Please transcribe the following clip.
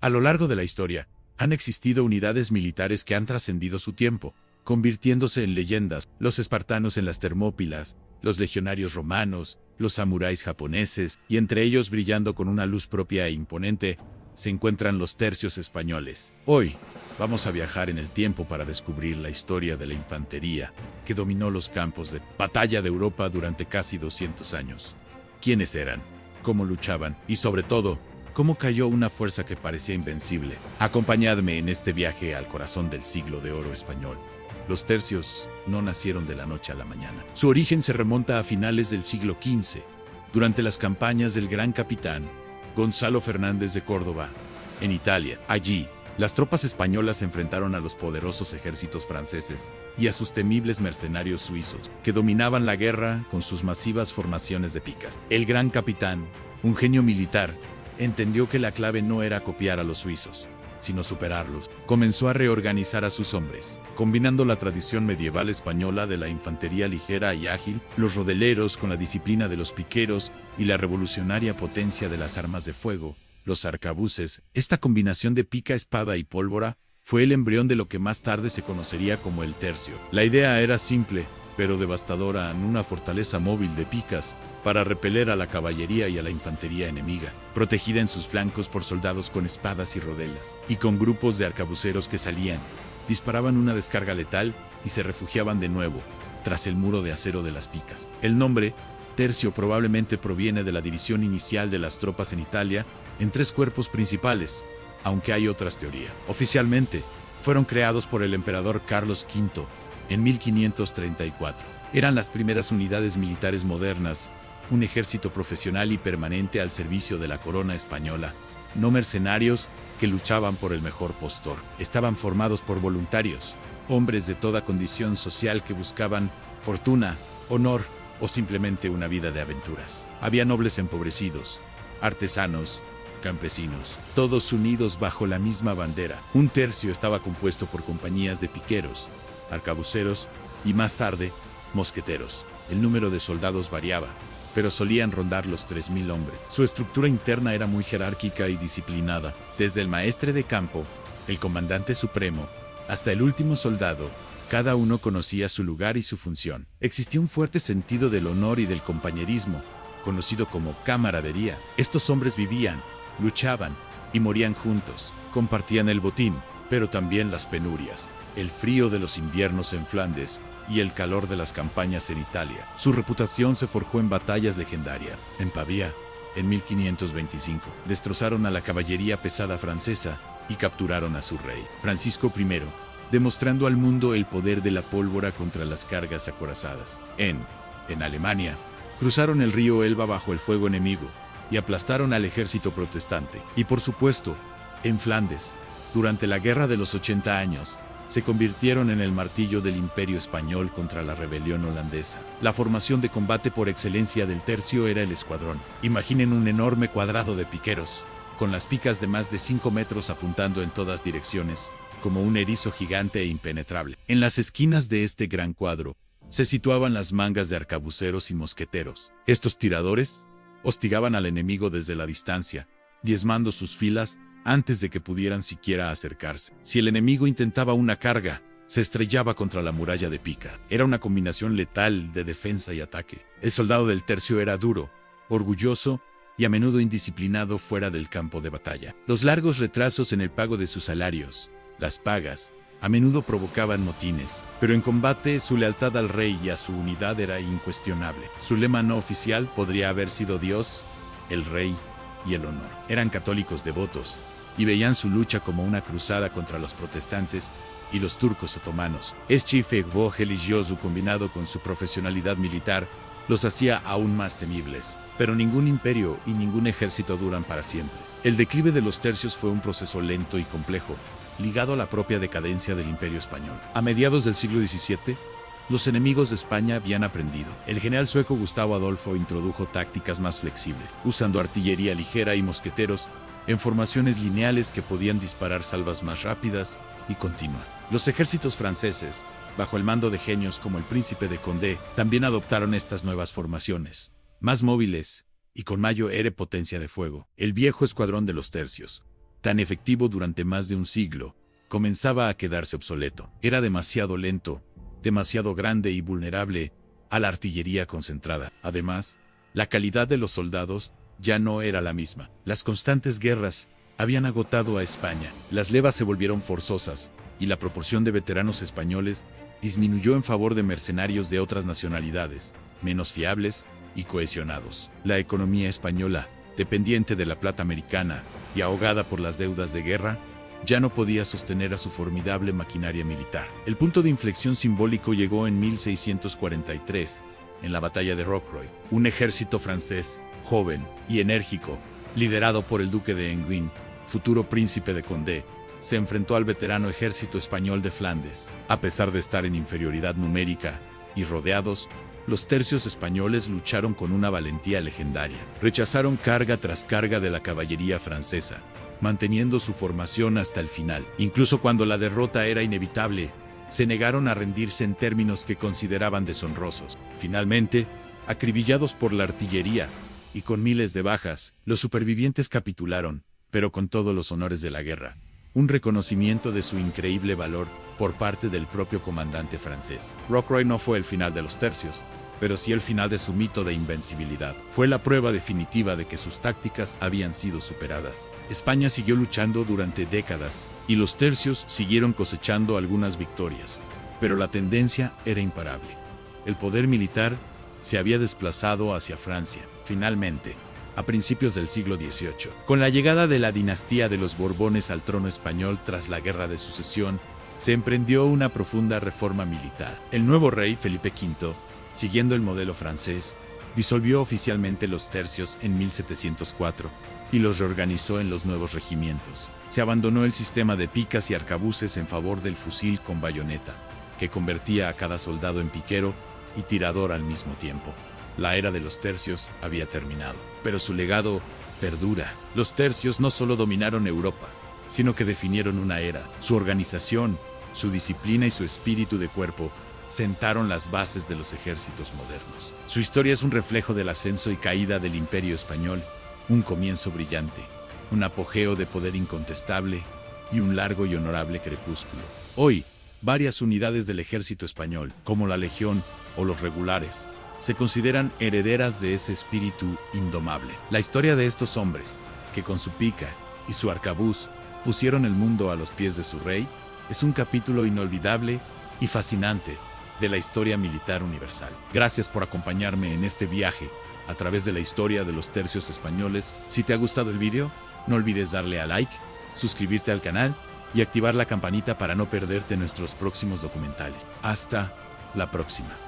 A lo largo de la historia, han existido unidades militares que han trascendido su tiempo, convirtiéndose en leyendas: los espartanos en las Termópilas, los legionarios romanos, los samuráis japoneses, y entre ellos, brillando con una luz propia e imponente, se encuentran los tercios españoles. Hoy, vamos a viajar en el tiempo para descubrir la historia de la infantería que dominó los campos de batalla de Europa durante casi 200 años. ¿Quiénes eran? ¿Cómo luchaban? Y sobre todo, ¿cómo cayó una fuerza que parecía invencible? Acompañadme en este viaje al corazón del siglo de oro español. Los tercios no nacieron de la noche a la mañana. Su origen se remonta a finales del siglo XV, durante las campañas del gran capitán Gonzalo Fernández de Córdoba, en Italia. Allí, las tropas españolas se enfrentaron a los poderosos ejércitos franceses y a sus temibles mercenarios suizos, que dominaban la guerra con sus masivas formaciones de picas. El gran capitán, un genio militar, entendió que la clave no era copiar a los suizos, sino superarlos. Comenzó a reorganizar a sus hombres, combinando la tradición medieval española de la infantería ligera y ágil, los rodeleros, con la disciplina de los piqueros y la revolucionaria potencia de las armas de fuego, los arcabuces. Esta combinación de pica, espada y pólvora fue el embrión de lo que más tarde se conocería como el tercio. La idea era simple, pero devastadora: en una fortaleza móvil de picas para repeler a la caballería y a la infantería enemiga, protegida en sus flancos por soldados con espadas y rodelas, y con grupos de arcabuceros que salían, disparaban una descarga letal y se refugiaban de nuevo tras el muro de acero de las picas. El nombre tercio probablemente proviene de la división inicial de las tropas en Italia en 3 cuerpos principales, aunque hay otras teorías. Oficialmente, fueron creados por el emperador Carlos V en 1534. Eran las primeras unidades militares modernas, un ejército profesional y permanente al servicio de la corona española, no mercenarios que luchaban por el mejor postor. Estaban formados por voluntarios, hombres de toda condición social que buscaban fortuna, honor o simplemente una vida de aventuras. Había nobles empobrecidos, artesanos, campesinos, todos unidos bajo la misma bandera. Un tercio estaba compuesto por compañías de piqueros, arcabuceros y, más tarde, mosqueteros. El número de soldados variaba, pero solían rondar los 3000 hombres. Su estructura interna era muy jerárquica y disciplinada. Desde el maestre de campo, el comandante supremo, hasta el último soldado, cada uno conocía su lugar y su función. Existía un fuerte sentido del honor y del compañerismo, conocido como camaradería. Estos hombres vivían, luchaban y morían juntos. Compartían el botín, pero también las penurias, el frío de los inviernos en Flandes y el calor de las campañas en Italia. Su reputación se forjó en batallas legendarias. En Pavía, en 1525, destrozaron a la caballería pesada francesa y capturaron a su rey, Francisco I, demostrando al mundo el poder de la pólvora contra las cargas acorazadas. En Alemania, cruzaron el río Elba bajo el fuego enemigo y aplastaron al ejército protestante. Y por supuesto, en Flandes, durante la Guerra de los 80 años, se convirtieron en el martillo del Imperio Español contra la rebelión holandesa. La formación de combate por excelencia del tercio era el escuadrón. Imaginen un enorme cuadrado de piqueros, con las picas de más de 5 metros apuntando en todas direcciones, como un erizo gigante e impenetrable. En las esquinas de este gran cuadro se situaban las mangas de arcabuceros y mosqueteros. Estos tiradores hostigaban al enemigo desde la distancia, diezmando sus filas antes de que pudieran siquiera acercarse. Si el enemigo intentaba una carga, se estrellaba contra la muralla de pica. Era una combinación letal de defensa y ataque. El soldado del tercio era duro, orgulloso y a menudo indisciplinado fuera del campo de batalla. Los largos retrasos en el pago de sus salarios, las pagas, a menudo provocaban motines, pero en combate su lealtad al rey y a su unidad era incuestionable. Su lema no oficial podría haber sido Dios, el rey y el honor. Eran católicos devotos y veían su lucha como una cruzada contra los protestantes y los turcos otomanos. Este fervor religioso, combinado con su profesionalidad militar, los hacía aún más temibles. Pero ningún imperio y ningún ejército duran para siempre. El declive de los tercios fue un proceso lento y complejo, ligado a la propia decadencia del Imperio Español. A mediados del siglo XVII, los enemigos de España habían aprendido. El general sueco Gustavo Adolfo introdujo tácticas más flexibles, usando artillería ligera y mosqueteros en formaciones lineales que podían disparar salvas más rápidas y continuas. Los ejércitos franceses, bajo el mando de genios como el príncipe de Condé, también adoptaron estas nuevas formaciones, más móviles y con mayor potencia de fuego. El viejo escuadrón de los tercios, tan efectivo durante más de un siglo, comenzaba a quedarse obsoleto. Era demasiado lento, demasiado grande y vulnerable a la artillería concentrada. Además, la calidad de los soldados ya no era la misma. Las constantes guerras habían agotado a España. Las levas se volvieron forzosas y la proporción de veteranos españoles disminuyó en favor de mercenarios de otras nacionalidades, menos fiables y cohesionados. La economía española, dependiente de la plata americana y ahogada por las deudas de guerra, ya no podía sostener a su formidable maquinaria militar. El punto de inflexión simbólico llegó en 1643, en la batalla de Rocroi. Un ejército francés, joven y enérgico, liderado por el duque de Enghien, futuro príncipe de Condé, se enfrentó al veterano ejército español de Flandes. A pesar de estar en inferioridad numérica y rodeados, los tercios españoles lucharon con una valentía legendaria. Rechazaron carga tras carga de la caballería francesa, manteniendo su formación hasta el final. Incluso cuando la derrota era inevitable, se negaron a rendirse en términos que consideraban deshonrosos. Finalmente, acribillados por la artillería y con miles de bajas, los supervivientes capitularon, pero con todos los honores de la guerra. Un reconocimiento de su increíble valor por parte del propio comandante francés. Rocroi no fue el final de los tercios, pero sí el final de su mito de invencibilidad. Fue la prueba definitiva de que sus tácticas habían sido superadas. España siguió luchando durante décadas, y los tercios siguieron cosechando algunas victorias, pero la tendencia era imparable. El poder militar se había desplazado hacia Francia. Finalmente, a principios del siglo XVIII, con la llegada de la dinastía de los Borbones al trono español tras la Guerra de Sucesión, se emprendió una profunda reforma militar. El nuevo rey, Felipe V, siguiendo el modelo francés, disolvió oficialmente los tercios en 1704 y los reorganizó en los nuevos regimientos. Se abandonó el sistema de picas y arcabuces en favor del fusil con bayoneta, que convertía a cada soldado en piquero y tirador al mismo tiempo. La era de los tercios había terminado, pero su legado perdura. Los tercios no solo dominaron Europa, sino que definieron una era. Su organización, su disciplina y su espíritu de cuerpo sentaron las bases de los ejércitos modernos. Su historia es un reflejo del ascenso y caída del Imperio Español, un comienzo brillante, un apogeo de poder incontestable y un largo y honorable crepúsculo. Hoy, varias unidades del ejército español, como la Legión o los Regulares, se consideran herederas de ese espíritu indomable. La historia de estos hombres, que con su pica y su arcabuz pusieron el mundo a los pies de su rey, es un capítulo inolvidable y fascinante de la historia militar universal. Gracias por acompañarme en este viaje a través de la historia de los tercios españoles. Si te ha gustado el video, no olvides darle a like, suscribirte al canal y activar la campanita para no perderte nuestros próximos documentales. Hasta la próxima.